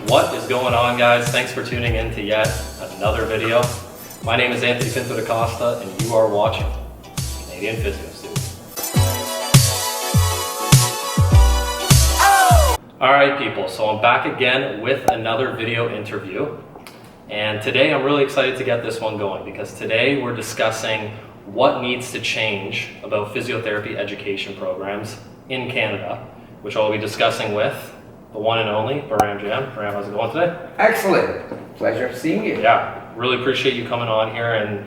What is going on, guys? Thanks for tuning in to yet another video. My name is Anthony Pinto da Costa, and you are watching Canadian Physio Student. Alright people, so I'm back again with another video interview. And today I'm really excited to get this one going because today we're discussing what needs to change about physiotherapy education programs in Canada, which I'll be discussing with the one and only Bahram Jam. Bahram, how's it going today? Excellent. Pleasure seeing you. Yeah, really appreciate you coming on here and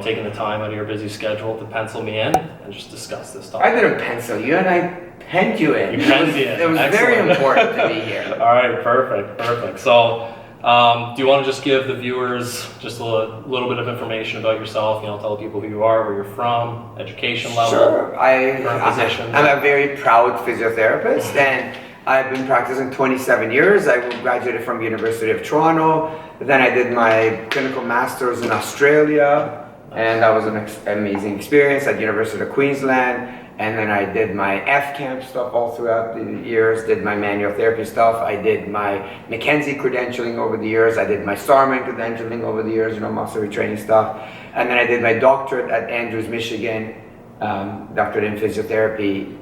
taking the time out of your busy schedule to pencil me in and just discuss this topic. I didn't pencil you and I penned you in. You penned me in. It was very important to be here. All right, perfect. So, do you want to just give the viewers just a little bit of information about yourself? Tell people who you are, where you're from, education level. Sure. Current position. I'm a very proud physiotherapist and I've been practicing 27 years. I graduated from University of Toronto. Then I did my clinical masters in Australia, and that was an amazing experience at University of Queensland. And then I did my F-Camp stuff all throughout the years, did my manual therapy stuff. I did my Mackenzie credentialing over the years. I did my Starman credentialing over the years, muscle retraining stuff. And then I did my doctorate at Andrews, Michigan, doctorate in physiotherapy.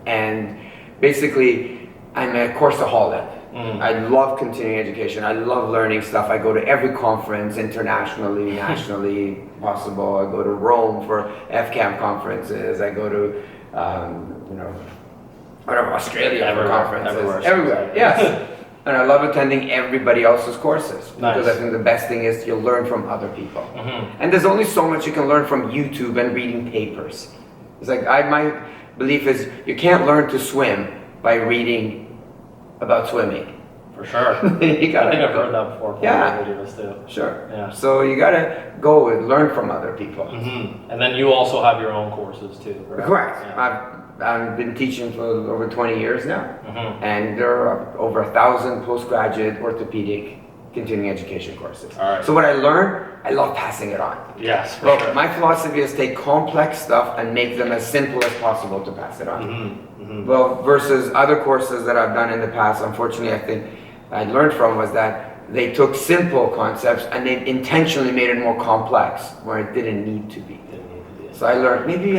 And basically, I'm a courseaholic. I love continuing education. I love learning stuff. I go to every conference, internationally, nationally possible. I go to Rome for FCAM conferences. I go to, Australia for conferences. Everywhere. Yes. And I love attending everybody else's courses because I think the best thing is you learn from other people. And there's only so much you can learn from YouTube and reading papers. It's like my belief is you can't learn to swim by reading about swimming. For sure. I think I've heard that before. Yeah. Videos too. Sure. Yeah. So you gotta go and learn from other people. And then you also have your own courses too, correct? Correct. Yeah. I've been teaching for over 20 years now, and there are over 1,000 postgraduate orthopedic continuing education courses. All right. So what I learned, I love passing it on. Yes, for sure. My philosophy is take complex stuff and make them as simple as possible to pass it on. Well, versus other courses that I've done in the past, unfortunately, I think I learned from was that they took simple concepts and they intentionally made it more complex where it didn't need to be. So I learned, maybe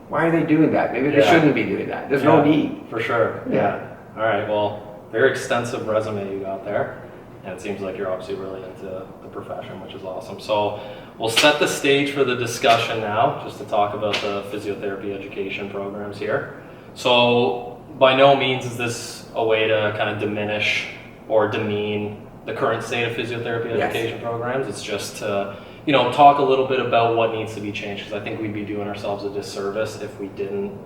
why are they doing that? Maybe they shouldn't be doing that. There's no need. For sure. Yeah. All right. Well, very extensive resume you got there. And it seems like you're obviously really into the profession, which is awesome. So we'll set the stage for the discussion now, just to talk about the physiotherapy education programs here. So by no means is this a way to kind of diminish or demean the current state of physiotherapy education programs. It's just to, talk a little bit about what needs to be changed, because I think we'd be doing ourselves a disservice if we didn't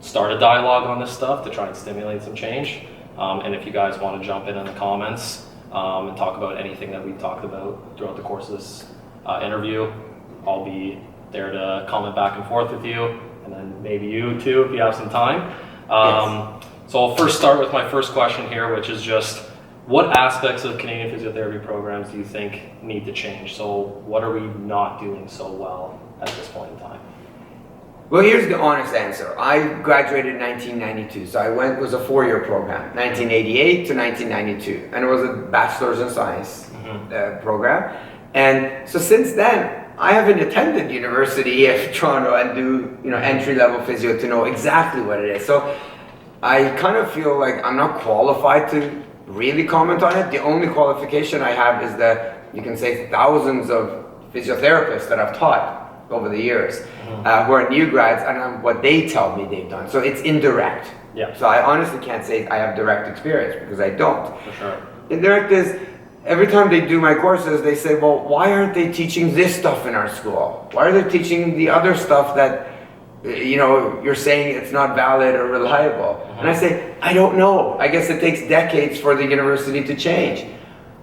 start a dialogue on this stuff to try and stimulate some change. And if you guys want to jump in the comments and talk about anything that we talked about throughout the course of this interview, I'll be there to comment back and forth with you, and then maybe you too if you have some time. So I'll first start with my first question here, which is just what aspects of Canadian physiotherapy programs do you think need to change? So what are we not doing so well at this point in time? Well, here's the honest answer. I graduated in 1992, so it was a 4-year program, 1988 to 1992, and it was a bachelor's in science program. And so since then, I haven't attended University of Toronto and do entry-level physio to know exactly what it is. So I kind of feel like I'm not qualified to really comment on it. The only qualification I have is that you can say thousands of physiotherapists that I've taught over the years who are new grads, and what they tell me they've done. So it's indirect. Yeah. So I honestly can't say I have direct experience because I don't. For sure. Indirect is every time they do my courses, they say, well, why aren't they teaching this stuff in our school? Why are they teaching the other stuff that you're saying it's not valid or reliable? And I say, I don't know. I guess it takes decades for the university to change.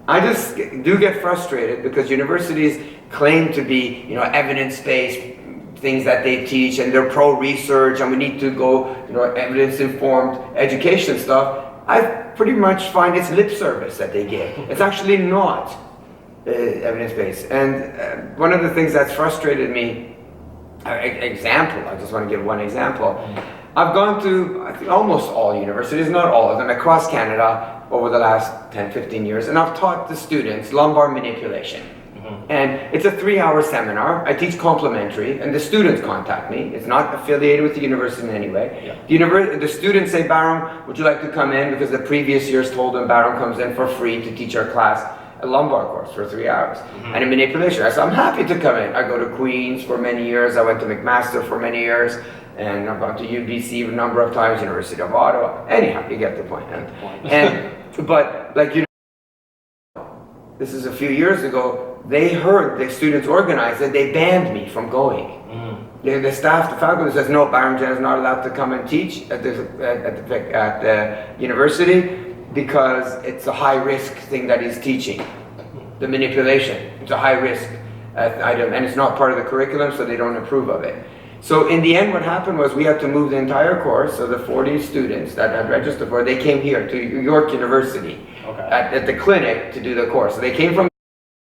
I just do get frustrated because universities claim to be, evidence-based things that they teach, and they're pro-research, and we need to go, evidence-informed education stuff. I pretty much find it's lip service that they give. It's actually not evidence-based. And one of the things that's frustrated me, I just want to give one example. I've gone to, I think, almost all universities, not all of them, across Canada over the last 10, 15 years, and I've taught the students lumbar manipulation. And it's a 3-hour seminar. I teach complimentary, and the students contact me. It's not affiliated with the university in any way. Yeah. The students say, Bahram, would you like to come in? Because the previous years told them Bahram comes in for free to teach our class a lumbar course for 3 hours. And a manipulation. I said, I'm happy to come in. I go to Queen's for many years. I went to McMaster for many years. And I've gone to UBC a number of times, University of Ottawa. Anyhow, you get the point. But like, you know, this is a few years ago, they heard the students organized that they banned me from going. The staff, the faculty says, no, Bahram Jam is not allowed to come and teach at the university because it's a high risk thing that he's teaching. The manipulation, it's a high risk item, and it's not part of the curriculum, so they don't approve of it. So in the end, what happened was we had to move the entire course, so the 40 students that had registered for it, they came here to York University at the clinic to do the course. So they came from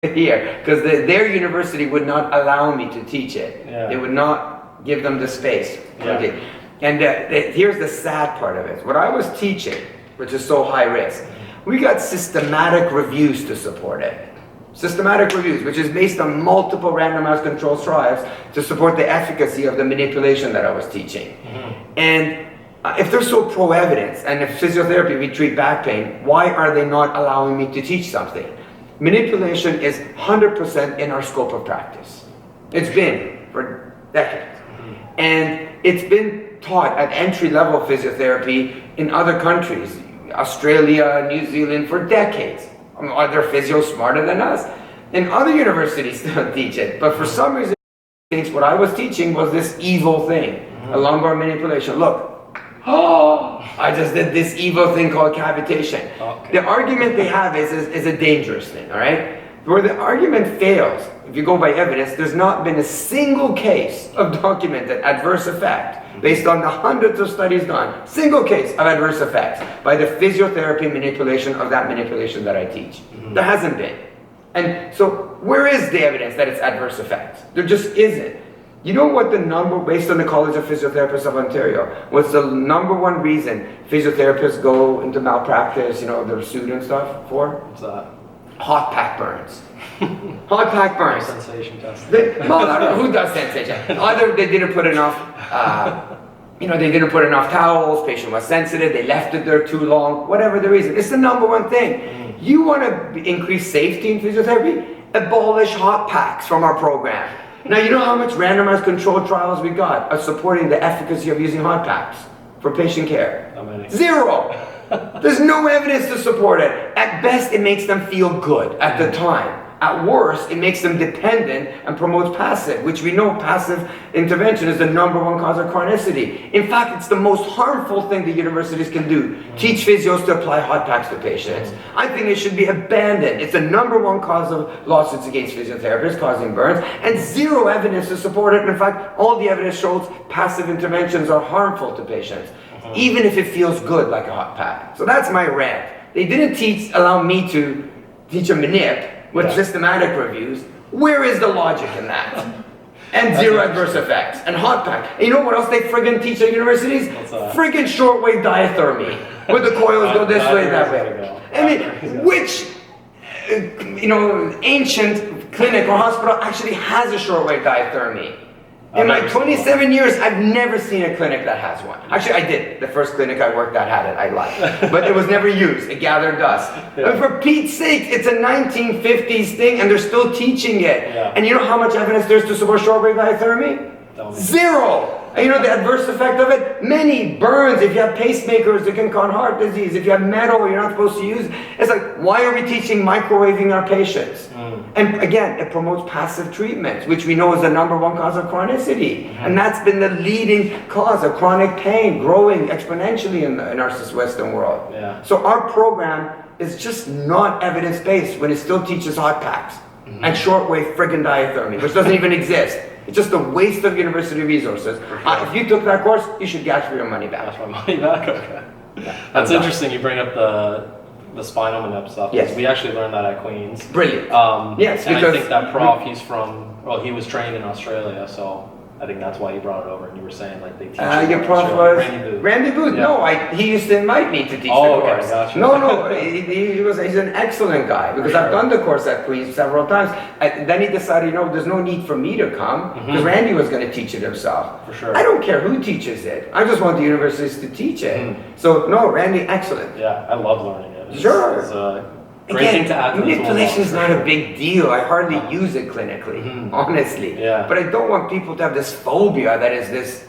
here because their university would not allow me to teach it. They would not give them the space. And here's the sad part of it. What I was teaching, which is so high risk, we got systematic reviews to support it. Systematic reviews, which is based on multiple randomized controlled trials to support the efficacy of the manipulation that I was teaching. And if they're so pro-evidence, and if physiotherapy, we treat back pain, why are they not allowing me to teach something? Manipulation is 100% in our scope of practice. It's been for decades. And it's been taught at entry-level physiotherapy in other countries, Australia, New Zealand, for decades. Are there physios smarter than us? And other universities don't teach it. But for some reason, what I was teaching was this evil thing, a lumbar manipulation. Look, I just did this evil thing called cavitation. The argument they have is a dangerous thing, all right? Where the argument fails, if you go by evidence, there's not been a single case of documented adverse effect based on the hundreds of studies done, single case of adverse effects by the physiotherapy manipulation of that manipulation that I teach. There hasn't been. And so where is the evidence that it's adverse effects? There just isn't. You know what the number, based on the College of Physiotherapists of Ontario, what's the number one reason physiotherapists go into malpractice, you know, they're sued and stuff for? What's that? Hot pack burns. Hot pack burns. Sensation testing. Well, I don't know who does sensation. Either they didn't put enough, they didn't put enough towels, patient was sensitive, they left it there too long, whatever the reason. It's the number one thing. You want to increase safety in physiotherapy? Abolish hot packs from our program. Now, you know how much randomized controlled trials we got of supporting the efficacy of using hot packs for patient care? How many? 0! There's no evidence to support it. At best, it makes them feel good at the time. At worst, it makes them dependent and promotes passive, which we know passive intervention is the number one cause of chronicity. In fact, it's the most harmful thing the universities can do. Teach physios to apply hot packs to patients. I think it should be abandoned. It's the number one cause of lawsuits against physiotherapists causing burns, and 0 evidence to support it. In fact, all the evidence shows passive interventions are harmful to patients, even if it feels good like a hot pack. So that's my rant. They didn't allow me to teach a manip with systematic reviews. Where is the logic in that? And 0 adverse effects. And hot pack. And you know what else they friggin' teach at universities? Friggin' shortwave diathermy. Where the coils go this way, that way. I mean, which, ancient clinic or hospital actually has a shortwave diathermy? In my 27 years, I've never seen a clinic that has one. Actually, I did. The first clinic I worked at had it. I lied. But it was never used. It gathered dust. But for Pete's sake, it's a 1950s thing, and they're still teaching it. And you know how much evidence there's to support shortwave diathermy? 0! And you know the adverse effect of it? Many burns. If you have pacemakers, it can cause heart disease. If you have metal you're not supposed to use, it's like, why are we teaching microwaving our patients? And again, it promotes passive treatments, which we know is the number one cause of chronicity. And that's been the leading cause of chronic pain, growing exponentially in our Western world. So our program is just not evidence-based when it still teaches hot packs and shortwave friggin' diathermy, which doesn't even exist. It's just a waste of university resources. If you took that course, you should get your money back. That's my money back? Okay. That's interesting. You bring up the spinal manip stuff. Yes. We actually learned that at Queen's. Brilliant. Yes, and because I think that prof, he was trained in Australia, so I think that's why you brought it over, and you were saying like they teach. Your prof was Randy Booth. Yeah. No, he used to invite me to teach the course. Okay, gotcha. No, he's an excellent guy because I've done the course at Queen's several times. Then he decided, there's no need for me to come because Randy was going to teach it himself. For sure. I don't care who teaches it. I just want the universities to teach it. So no, Randy, excellent. Yeah, I love learning it. Sure. It's great thing to add to manipulation is not a big deal. I hardly use it clinically, honestly. Yeah. But I don't want people to have this phobia that is this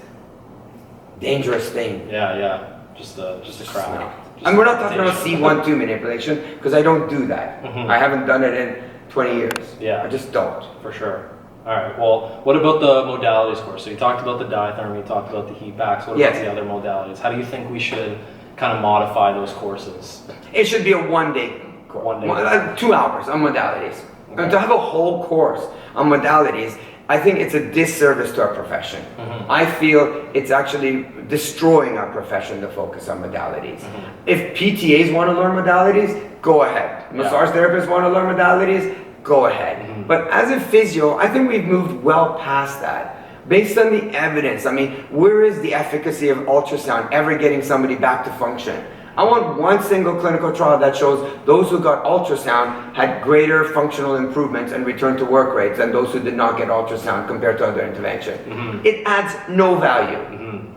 dangerous thing. Yeah. Just a crowd. No. And we're not talking about C1-2 manipulation because I don't do that. I haven't done it in 20 years. Yeah. I just don't. For sure. All right. Well, what about the modalities course? So you talked about the diathermy, you talked about the heat packs. What about the other modalities? How do you think we should kind of modify those courses? It should be a one-day course. 1 day. 2 hours on modalities. Okay. And to have a whole course on modalities, I think it's a disservice to our profession. I feel it's actually destroying our profession to focus on modalities. If PTAs want to learn modalities, go ahead. Massage therapists want to learn modalities, go ahead. But as a physio, I think we've moved well past that. Based on the evidence, I mean, where is the efficacy of ultrasound ever getting somebody back to function? I want one single clinical trial that shows those who got ultrasound had greater functional improvements and return to work rates than those who did not get ultrasound compared to other intervention. It adds no value.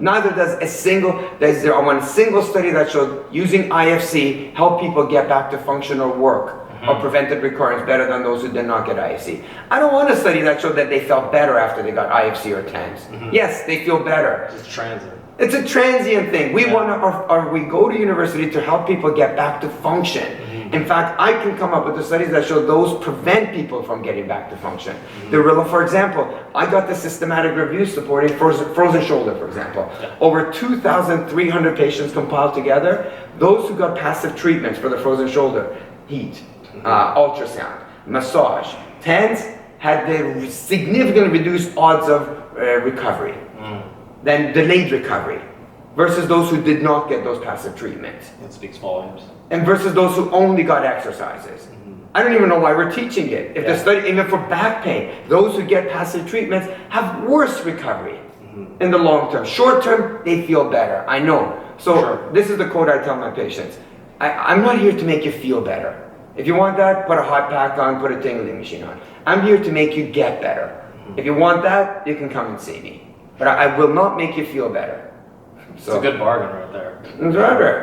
Neither does I want a single study that showed using IFC helped people get back to functional work or prevented recurrence better than those who did not get IFC. I don't want a study that showed that they felt better after they got IFC or TENS. Yes, they feel better. It's transient. It's a transient thing. We want to, we go to university to help people get back to function. In fact, I can come up with the studies that show those prevent people from getting back to function. For example, I got the systematic review supporting frozen shoulder, for example. Over 2,300 patients compiled together. Those who got passive treatments for the frozen shoulder, heat, ultrasound, massage, TENS, had the significantly reduced odds of recovery. Then delayed recovery versus those who did not get those passive treatments. That speaks volumes. And versus those who only got exercises. I don't even know why we're teaching it. If the study, even for back pain, those who get passive treatments have worse recovery in the long term. Short term, they feel better. I know. So this is the quote I tell my patients. I'm not here to make you feel better. If you want that, put a hot pack on, put a tingling machine on. I'm here to make you get better. If you want that, you can come and see me. But I will not make you feel better. So, it's a good bargain right there.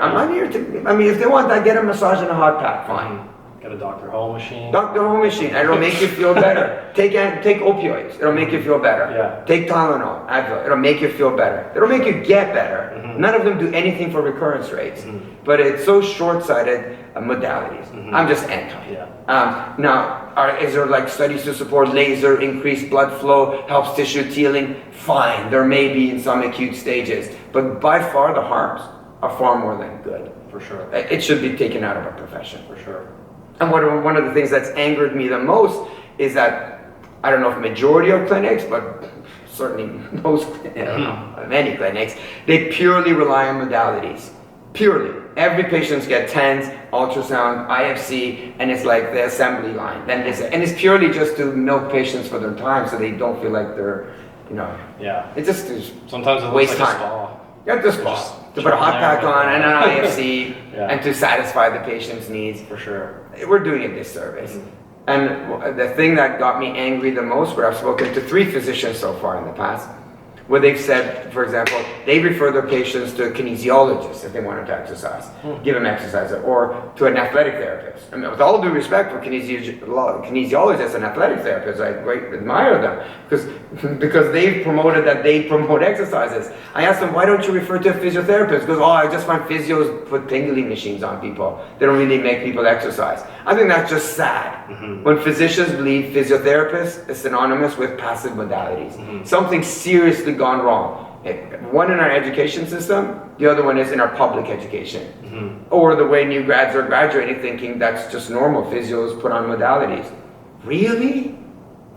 I'm not here to, if they want that, get a massage and a hot pack, fine. Get a Dr. Ho machine. Dr. Ho machine, and it'll make you feel better. Take opioids, it'll make you feel better. Take Tylenol, Advil, it'll make you feel better. It'll make you get better. None of them do anything for recurrence rates. But it's so short-sighted modalities. I'm just anti. Now, is there like studies to support laser, increased blood flow, helps tissue healing? Fine, there may be in some acute stages. But by far the harms are far more than good. For sure. It should be taken out of our profession. For sure. And one of the things that's angered me the most is that, I don't know if majority of clinics, but certainly most, many clinics, they purely rely on modalities. Purely. Every patient gets TENS, ultrasound, IFC, and it's like the assembly line. And it's purely just to milk patients for their time so they don't feel like they're, it's just sometimes it waste looks like time. a spa. Yeah, just spa. To put a hot pack on and an IFC and to satisfy the patient's needs. For sure. We're doing a disservice. And the thing that got me angry the most, where I've spoken to 3 physicians so far in the past, where they've said, for example, they refer their patients to a kinesiologist if they wanted to exercise, give them exercise, or to an athletic therapist. I mean, with all due respect for kinesiologists and athletic therapists, I greatly admire them because they've promoted that they promote exercises. I asked them, why don't you refer to a physiotherapist? Because, I just find physios put tingling machines on people. They don't really make people exercise. I think that's just sad. When physicians believe physiotherapist is synonymous with passive modalities. Something seriously gone wrong. One in our education system, the other one is in our public education. Or the way new grads are graduating thinking that's just normal, physios put on modalities. Really?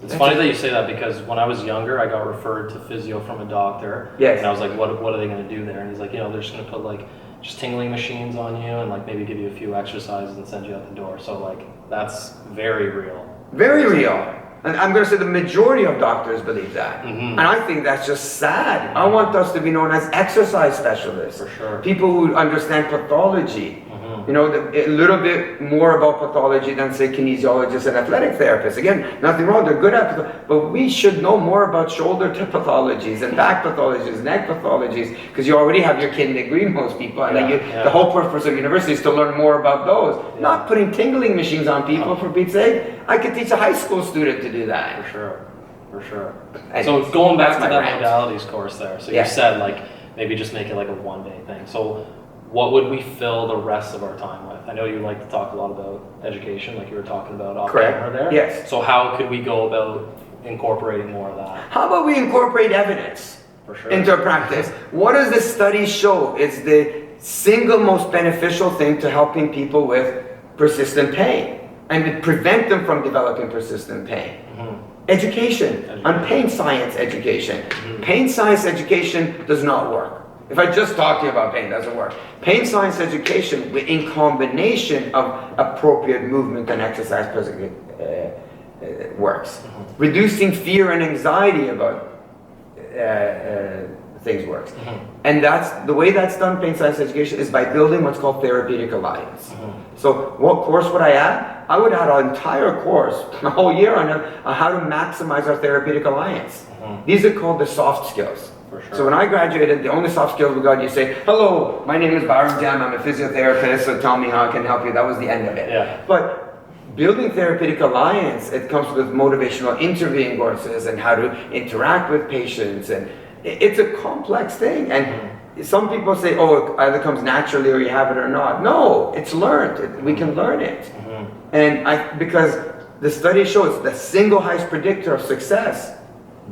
It's funny that you say that because when I was younger, I got referred to physio from a doctor. Yes. And I was like, what are they going to do there? And he's like, they're just going to put just tingling machines on you and maybe give you a few exercises and send you out the door. So that's very real. Very real. And I'm going to say the majority of doctors believe that. And I think that's just sad. I want us to be known as exercise specialists. For sure. People who understand pathology. You know, a little bit more about pathology than, say, kinesiologists and athletic therapists. Again, nothing wrong, they're good at it, but we should know more about shoulder pathologies and back pathologies, neck pathologies, because you already have your kid degree, most people. And the whole purpose of university is to learn more about those. Not putting tingling machines on people, for Pete's sake. I could teach a high school student to do that. For sure, for sure. And so going back to that's that my rant. modalities course there, so you said like maybe just make it like a one-day thing. So what would we fill the rest of our time with? I know you like to talk a lot about education, like you were talking about off camera there. Yes. So how could we go about incorporating more of that? How about we incorporate evidence For sure. into practice? What does the study show is the single most beneficial thing to helping people with persistent pain and to prevent them from developing persistent pain? Education, on pain science education. Pain science education does not work. If I just talk to you about pain, it doesn't work. Pain science education in combination of appropriate movement and exercise works. Reducing fear and anxiety about things works. And that's the way that's done, pain science education, is by building what's called therapeutic alliance. So what course would I add? I would add an entire course, a whole year on how to maximize our therapeutic alliance. These are called the soft skills. Sure. So when I graduated, the only soft skills we got, you say, hello, my name is Bahram Jam, I'm a physiotherapist, so tell me how I can help you. That was the end of it. But building therapeutic alliance, it comes with motivational interviewing courses and how to interact with patients, and it's a complex thing. And some people say, oh, it either comes naturally or you have it or not. No, it's learned. We can learn it. And because the study shows the single highest predictor of success,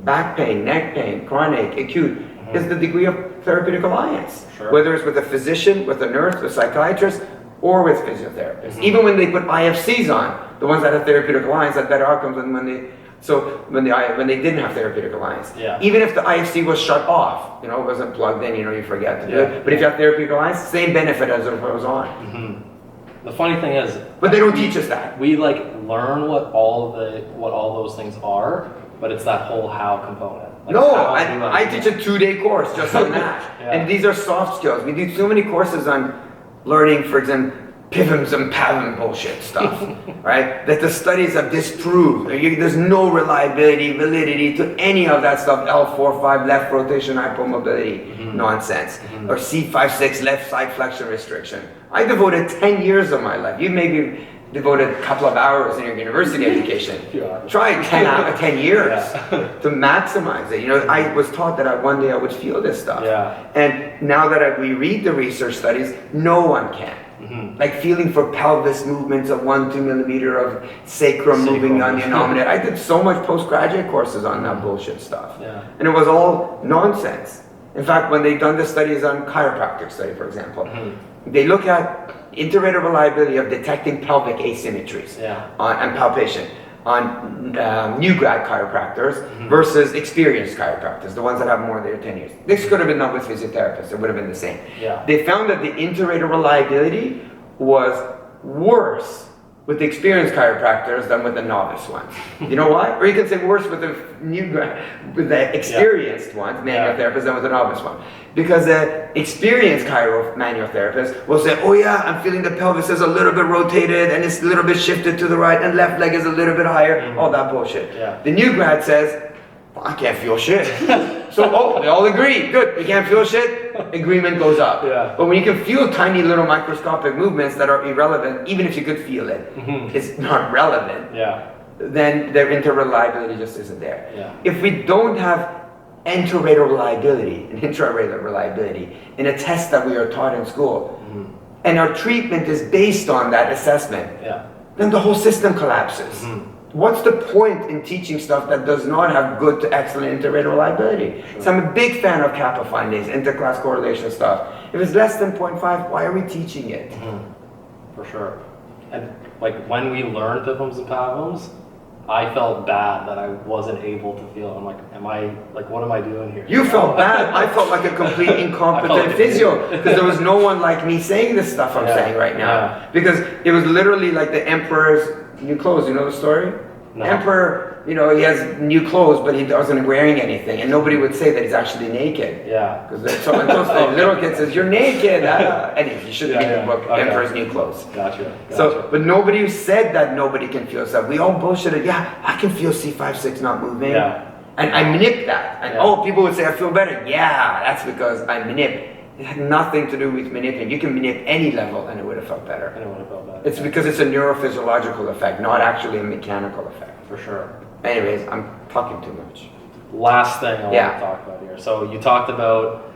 back pain, neck pain, chronic, acute, is the degree of therapeutic alliance. Whether it's with a physician, with a nurse, a psychiatrist, or with physiotherapists. Even when they put IFCs on, the ones that have therapeutic alliance had better outcomes than when they didn't have therapeutic alliance. Even if the IFC was shut off, it wasn't plugged in, you forget to do it. But if you have therapeutic alliance, same benefit as if it was on. The funny thing is, but they don't teach us that. We learn what all those things are, but it's that whole how component. I teach a 2-day course just on that. And these are soft skills. We do so many courses on learning, for example, PIVMs and PAVM bullshit stuff, right? That the studies have disproved. There's no reliability, validity to any of that stuff. L4-5 left rotation hypomobility nonsense, or C5-6 left side flexion restriction. I devoted 10 years of my life. You maybe devoted a couple of hours in your university education. Try 10 years to maximize it. I was taught that one day I would feel this stuff. And now that we read the research studies, no one can. Like feeling for pelvis movements of 1-2 millimeter of sacrum moving on the anomaly. I did so much postgraduate courses on that bullshit stuff. And it was all nonsense. In fact, when they've done the studies on chiropractic study, for example, they look at interrater reliability of detecting pelvic asymmetries and palpation on new grad chiropractors versus experienced chiropractors, the ones that have more than 10 years. This could have been done with physiotherapists, it would have been the same. They found that the interrater reliability was worse with the experienced chiropractors than with the novice ones. You know why? Or you can say worse with the experienced ones, manual therapists, than with the novice one. Because the experienced manual therapist will say, oh yeah, I'm feeling the pelvis is a little bit rotated and it's a little bit shifted to the right and left leg is a little bit higher, all that bullshit. The new grad says, well, I can't feel shit. So, they all agree, good, you can't feel shit, agreement goes up. But when you can feel tiny little microscopic movements that are irrelevant, even if you could feel it, it's not relevant, then their interreliability just isn't there. If we don't have interrater reliability and intrarater reliability in a test that we are taught in school, and our treatment is based on that assessment, then the whole system collapses. What's the point in teaching stuff that does not have good to excellent interrater reliability? So I'm a big fan of kappa findings, interclass correlation stuff. If it's less than 0.5, why are we teaching it? For sure. And when we learned PIVMs and PAVMs, I felt bad that I wasn't able to feel. I'm what am I doing here? You felt bad. I felt like a complete incompetent physio because there was no one like me saying this stuff I'm saying right now. Because it was literally like the emperor's new clothes. You know the story? No. Emperor, you know, he has new clothes, but he wasn't wearing anything, and nobody would say that he's actually naked. Yeah. Because until the little kid says, "You're naked," anyway, you should have read the book, Okay. Emperor's New Clothes. Gotcha. So, but nobody said that nobody can feel stuff. We all bullshitted. Yeah, I can feel C5-6 not moving. Yeah. And I manip that. And people would say, I feel better. Yeah, that's because I manip. It had nothing to do with manipulating. You can manip any level and it would have felt better. And it would have felt better. It's because it's a neurophysiological effect, not actually a mechanical effect. For sure. Anyways, I'm talking too much. Last thing I want to talk about here. So you talked about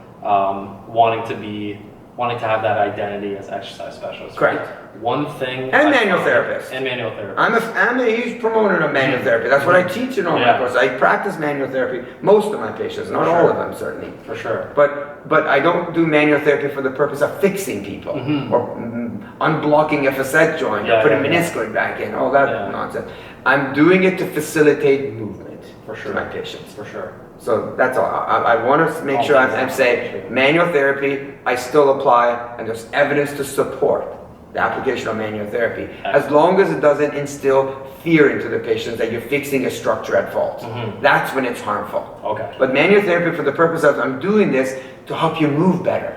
wanting to have that identity as exercise specialist. Correct. Right? One thing. And manual therapist. And manual therapist. I'm a huge proponent of manual therapy. That's what I teach in all my courses. I practice manual therapy. Most of my patients, not all of them certainly. For sure. But I don't do manual therapy for the purpose of fixing people or unblocking a facet joint or putting meniscus back in, all that nonsense. I'm doing it to facilitate movement to my patients. For sure. So that's all. I want to make sure I'm saying manual therapy, I still apply, and there's evidence to support the application of manual therapy, as long as it doesn't instill fear into the patients that you're fixing a structure at fault. That's when it's harmful. Okay. But manual therapy for the purpose of I'm doing this to help you move better.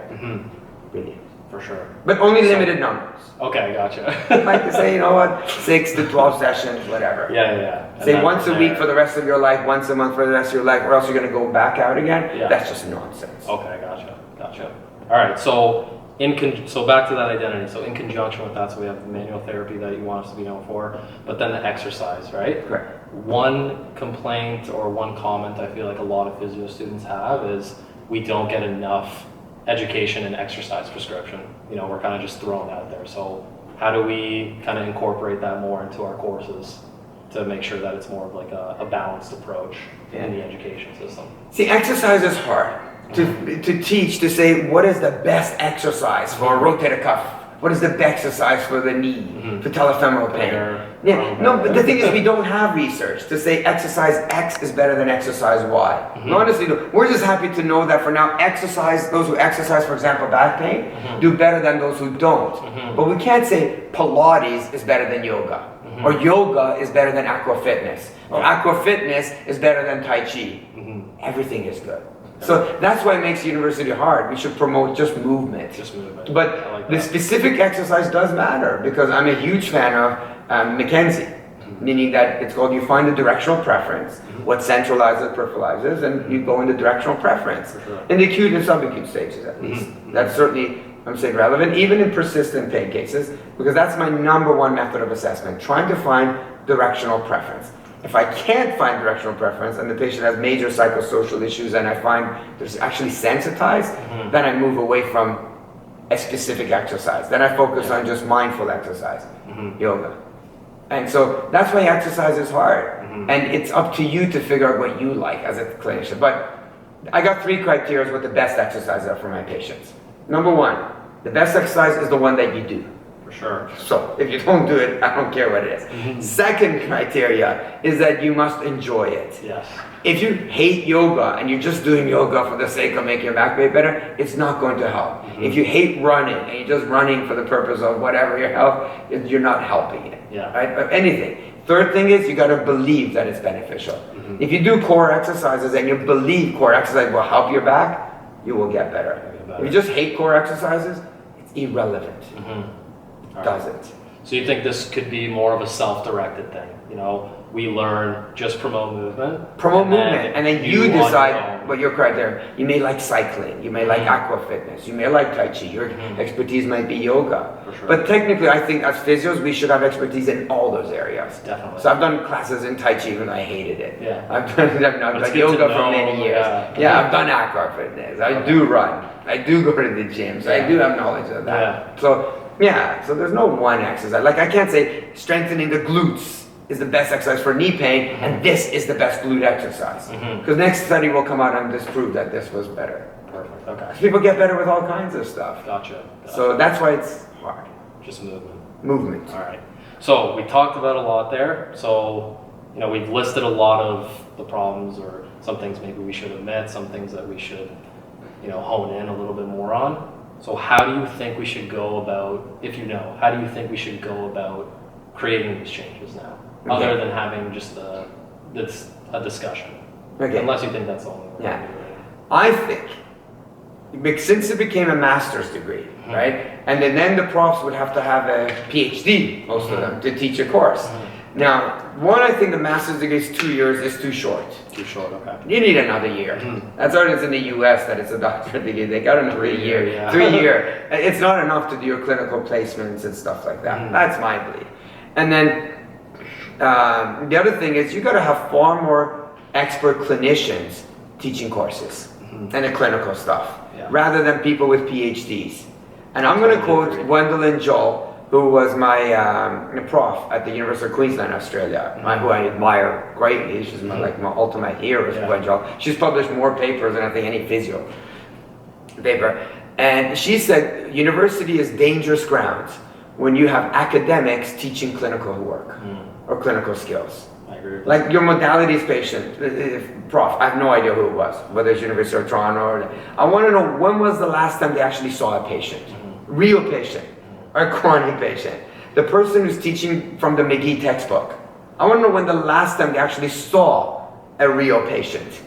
Brilliant. For sure. But only limited numbers. Okay, gotcha. Like to say, you know what, 6 to 12 sessions, whatever. Yeah. And say once a week for the rest of your life, once a month for the rest of your life, or else you're going to go back out again. Yeah. That's just nonsense. Okay, gotcha. All right, so so back to that identity. So in conjunction with that, so we have the manual therapy that you want us to be known for, but then the exercise, right? Correct. One complaint or one comment I feel like a lot of physio students have is we don't get enough education and exercise prescription. You know, we're kind of just thrown out there. So how do we kind of incorporate that more into our courses to make sure that it's more of like a balanced approach in the education system? See, exercise is hard to teach, to say what is the best exercise for a rotator cuff? What is the best exercise for the knee, for patellofemoral pain? No, but the thing is we don't have research to say exercise X is better than exercise Y. Honestly, we're just happy to know that for now those who exercise, for example, back pain, do better than those who don't. But we can't say Pilates is better than yoga, or yoga is better than aqua fitness, or aqua fitness is better than Tai Chi. Everything is good. So that's why it makes university hard. We should promote just movement. But the specific exercise does matter, because I'm a huge fan of McKenzie, meaning that it's called you find the directional preference, what centralizes, peripheralizes, and you go in the directional preference. In the acute and subacute stages at least. That's certainly, I'm saying, relevant, even in persistent pain cases, because that's my number one method of assessment, trying to find directional preference. If I can't find directional preference and the patient has major psychosocial issues and I find they're actually sensitized, then I move away from a specific exercise. Then I focus on just mindful exercise, yoga. And so that's why exercise is hard. And it's up to you to figure out what you like as a clinician. But I got 3 criteria what the best exercises are for my patients. Number 1, the best exercise is the one that you do. For sure. So if you don't do it, I don't care what it is. Second criteria is that you must enjoy it. Yes. If you hate yoga and you're just doing yoga for the sake of making your back pain better, it's not going to help. If you hate running and you're just running for the purpose of whatever your health, you're not helping it. Right? But anything. Third thing is you got to believe that it's beneficial. If you do core exercises and you believe core exercise will help your back, you will get better. If you just hate core exercises, it's irrelevant. Doesn't. So you think this could be more of a self-directed thing? You know, we learn just promote movement. And then you decide what your criteria. You may like cycling. You may like aqua fitness. You may like Tai Chi. Your expertise might be yoga. For sure. But technically, I think as physios, we should have expertise in all those areas. Definitely. So I've done classes in Tai Chi and I hated it. Yeah. I've done yoga for many years. I've done aqua fitness. I do run. I do go to the gym. So I do have knowledge of that. So there's no one exercise. Like I can't say strengthening the glutes is the best exercise for knee pain and this is the best glute exercise. Because next study will come out and disprove that this was better. Perfect, okay. People get better with all kinds of stuff. Gotcha. So that's why it's hard. Just movement. Movement. All right. So we talked about a lot there. So, you know, we've listed a lot of the problems or some things maybe we should omit, some things that we should, you know, hone in a little bit more on. So how do you think we should go about, if you know, how do you think we should go about creating these changes now? other than having just a discussion. Okay. Unless you think that's the only way. Yeah. I think, since it became a master's degree, right? And then the profs would have to have a PhD, most of them, to teach a course. Now, one, I think the master's degree is 2 years is too short. Too short, okay. You need another year. That's why it's in the US that it's a doctorate degree. They got another year. Yeah. 3 year. It's not enough to do your clinical placements and stuff like that. That's my belief. And then the other thing is you got to have far more expert clinicians teaching courses and the clinical stuff, rather than people with PhDs. And I'm going to quote Gwendolyn Joel, who was my prof at the University of Queensland, Australia, who I admire greatly. She's my ultimate hero, Gwen Joel. She's published more papers than I think any physio paper. And she said, university is dangerous grounds when you have academics teaching clinical work or clinical skills. I agree with that. Like your modalities patient, prof, I have no idea who it was, whether it's University of Toronto or... I want to know, when was the last time they actually saw a patient? Real patient, or a chronic patient. The person who's teaching from the McGee textbook. I want to know when the last time they actually saw a real patient,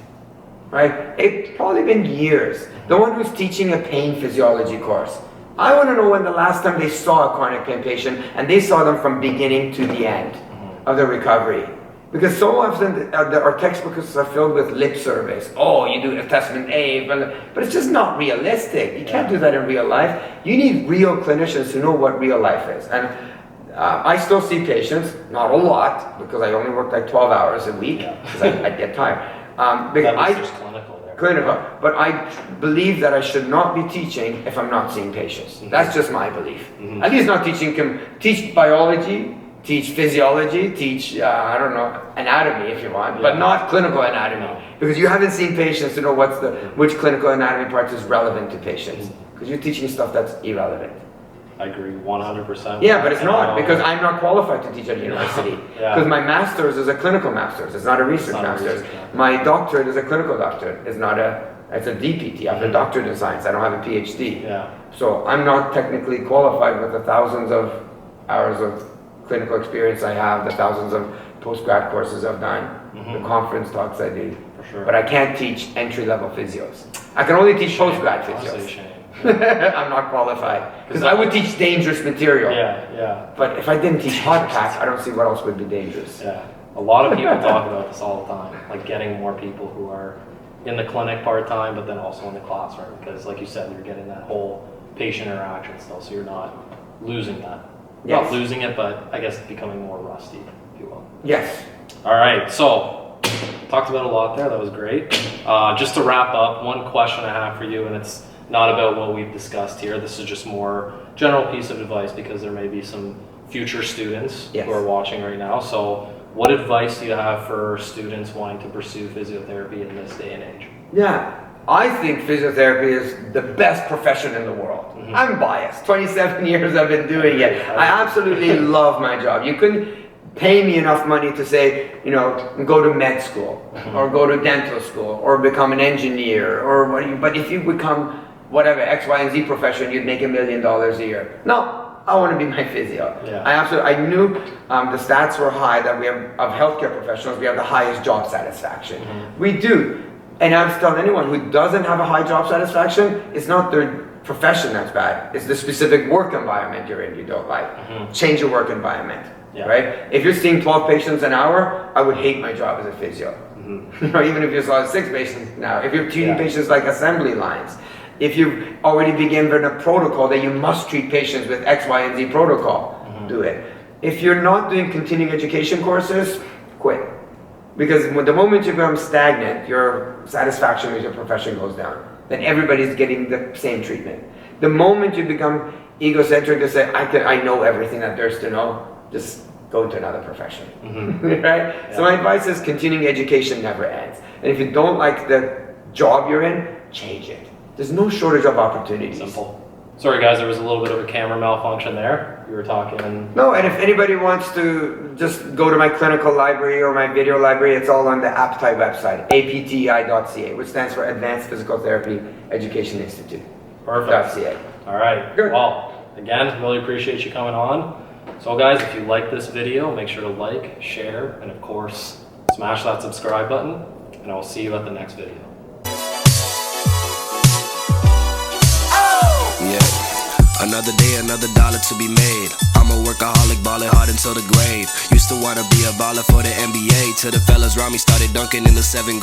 right? It's probably been years. The one who's teaching a pain physiology course. I want to know when the last time they saw a chronic pain patient and they saw them from beginning to the end of the recovery. Because so often our textbooks are filled with lip service. Oh, you do assessment A, but it's just not realistic. You can't do that in real life. You need real clinicians who know what real life is. And I still see patients, not a lot, because I only work like 12 hours a week, because I get tired. That was just clinical there. Clinical, but I believe that I should not be teaching if I'm not seeing patients. That's just my belief. At least not teaching, teach biology, teach physiology, teach, I don't know, anatomy if you want, but not clinical anatomy. Because you haven't seen patients to know which clinical anatomy parts is relevant to patients. Because you're teaching stuff that's irrelevant. I agree 100%. Yeah, but it's not, because I'm not qualified to teach at a university. Because my master's is a clinical master's, it's not a research master's. My doctorate is a clinical doctorate, it's a DPT, I have a doctorate in science, I don't have a PhD. So I'm not technically qualified with the thousands of hours of clinical experience I have, the thousands of post-grad courses I've done, the conference talks I do. For sure. But I can't teach entry-level physios. I can only teach post-grad physios. I'm not qualified. Because I would teach dangerous material. But if I didn't teach hot pack, I don't see what else would be dangerous. A lot of people talk about this all the time, like getting more people who are in the clinic part-time, but then also in the classroom. Because like you said, you're getting that whole patient interaction still, so you're not losing that. Not losing it, but I guess becoming more rusty, if you will. Yes. All right, so talked about a lot there. That was great. Just to wrap up, one question I have for you, and it's not about what we've discussed here. This is just more general piece of advice because there may be some future students who are watching right now. So what advice do you have for students wanting to pursue physiotherapy in this day and age? Yeah. I think physiotherapy is the best profession in the world. I'm biased. 27 years I've been doing it. I absolutely love my job. You couldn't pay me enough money to say, go to med school or go to dental school or become an engineer but if you become whatever X, Y, and Z profession, you'd make $1 million a year. No, I want to be my physio. I knew the stats were high that we have of healthcare professionals, we have the highest job satisfaction. We do. And I was telling anyone who doesn't have a high job satisfaction, it's not their profession that's bad. It's the specific work environment you're in you don't like. Change your work environment, right? If you're seeing 12 patients an hour, I would hate my job as a physio. Even if you saw 6 patients an hour. If you're treating patients like assembly lines, if you already begin with a protocol that you must treat patients with X, Y, and Z protocol, do it. If you're not doing continuing education courses, quit. Because the moment you become stagnant, your satisfaction with your profession goes down. Then everybody's getting the same treatment. The moment you become egocentric to say, I know everything that there's to know, just go into another profession. Right? So my advice is continuing education never ends. And if you don't like the job you're in, change it. There's no shortage of opportunities. Simple. Sorry guys, there was a little bit of a camera malfunction there. You were talking. No, and if anybody wants to just go to my clinical library or my video library, it's all on the APTI website, apti.ca, which stands for Advanced Physical Therapy Education Institute. Perfect. .ca. All right. Good. Well, again, really appreciate you coming on. So guys, if you like this video, make sure to like, share, and of course, smash that subscribe button, and I will see you at the next video. Yeah, another day, another dollar to be made. I'm a workaholic, ballin' hard until the grave. Used to wanna be a baller for the NBA, till the fellas around me started dunking in the 7th grade.